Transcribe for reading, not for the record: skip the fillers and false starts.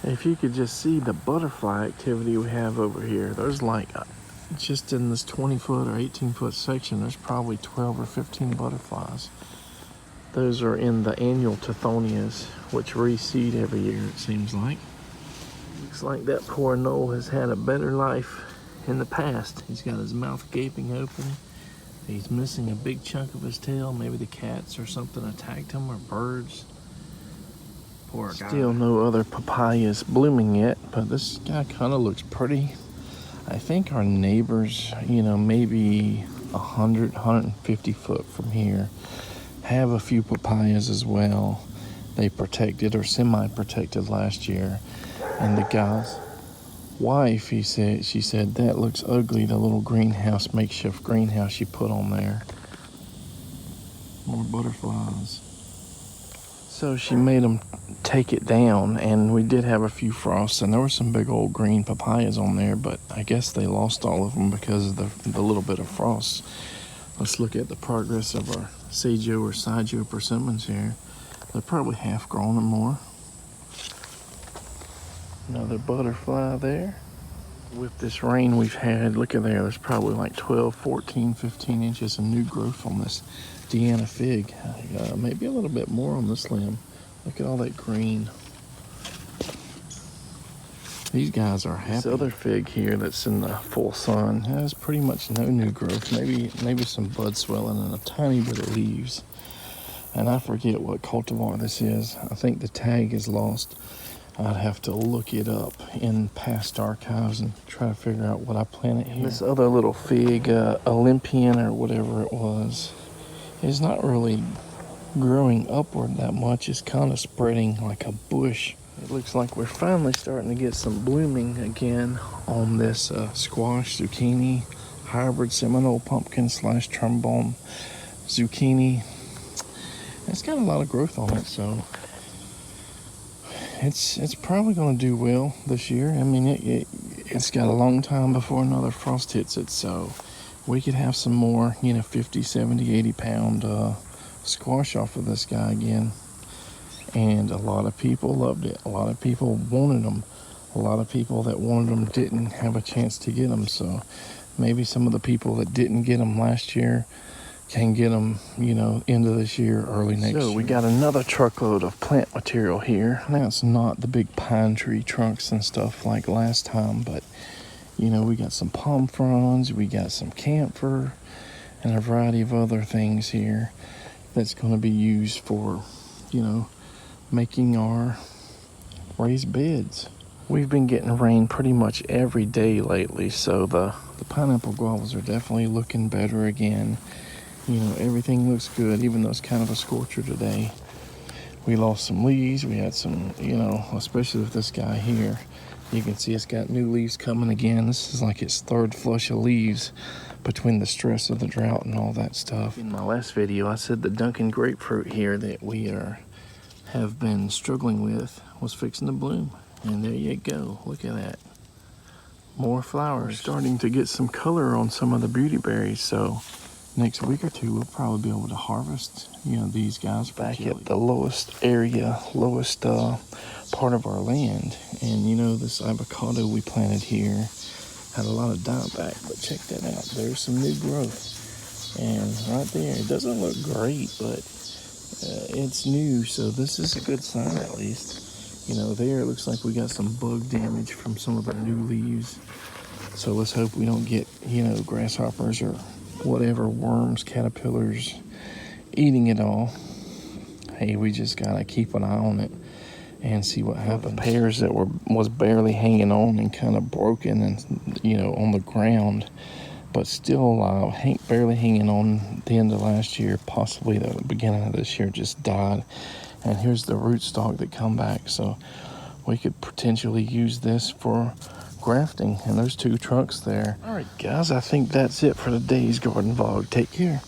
If you could just see the butterfly activity we have over here. There's like, just in this 20-foot or 18-foot section, there's probably 12 or 15 butterflies. Those are in the annual Tithonias, which reseed every year, it seems like. Looks like that poor Noel has had a better life in the past. He's got his mouth gaping open. He's missing a big chunk of his tail. Maybe the cats or something attacked him, or birds. Poor guy. Still no other papayas blooming yet, but this guy kind of looks pretty. I think our neighbors, you know, maybe 100, 150 foot from here, have a few papayas as well. They protected or semi-protected last year. And the guy's wife, she said, that looks ugly, the little greenhouse, makeshift greenhouse she put on there. More butterflies. So she made them take it down, and we did have a few frosts, and there were some big old green papayas on there, but I guess they lost all of them because of the little bit of frost. Let's look at the progress of our Sajo or Sajo persimmons here. They're probably half grown or more. Another butterfly there. With this rain we've had, look at there, there's probably like 12, 14, 15 inches of new growth on this Deanna fig. Maybe a little bit more on this limb. Look at all that green. These guys are happy. This other fig here that's in the full sun has pretty much no new growth. Maybe some bud swelling and a tiny bit of leaves. And I forget what cultivar this is. I think the tag is lost. I'd have to look it up in past archives and try to figure out what I planted here. This other little fig, Olympian or whatever it was, is not really growing upward that much. It's kind of spreading like a bush. It looks like we're finally starting to get some blooming again on this squash, zucchini, hybrid Seminole pumpkin / trombone zucchini. It's got a lot of growth on it, so it's probably going to do well this year. I mean, it's got a long time before another frost hits it, so we could have some more, 50, 70, 80 pound squash off of this guy again. And a lot of people loved it. A lot of people wanted them. A lot of people that wanted them didn't have a chance to get them, so maybe some of the people that didn't get them last year can get them, into this year, early next year. So we got another truckload of plant material here. Now it's not the big pine tree trunks and stuff like last time, but we got some palm fronds, we got some camphor, and a variety of other things here that's going to be used for, making our raised beds. We've been getting rain pretty much every day lately, so the pineapple guavas are definitely looking better again. Everything looks good, even though it's kind of a scorcher today. We lost some leaves. We had some, especially with this guy here. You can see it's got new leaves coming again. This is like its third flush of leaves between the stress of the drought and all that stuff. In my last video, I said the Duncan grapefruit here that we have been struggling with was fixing to bloom. And there you go. Look at that. More flowers. We're starting to get some color on some of the beauty berries, so next week or two, we'll probably be able to harvest, these guys back at the lowest part of our land. And, this avocado we planted here had a lot of dieback, but check that out. There's some new growth. And right there, it doesn't look great, but it's new, so this is a good sign at least. There it looks like we got some bug damage from some of the new leaves. So let's hope we don't get, grasshoppers or whatever, worms, caterpillars eating it all. Hey, we just gotta keep an eye on it and see what happens. The pears that was barely hanging on and kind of broken and on the ground, but still alive, barely hanging on at the end of last year, possibly the beginning of this year, just died. And here's the rootstock that come back, so we could potentially use this for grafting. And there's 2 trunks there. All right, guys, I think that's it for today's garden vlog. Take care.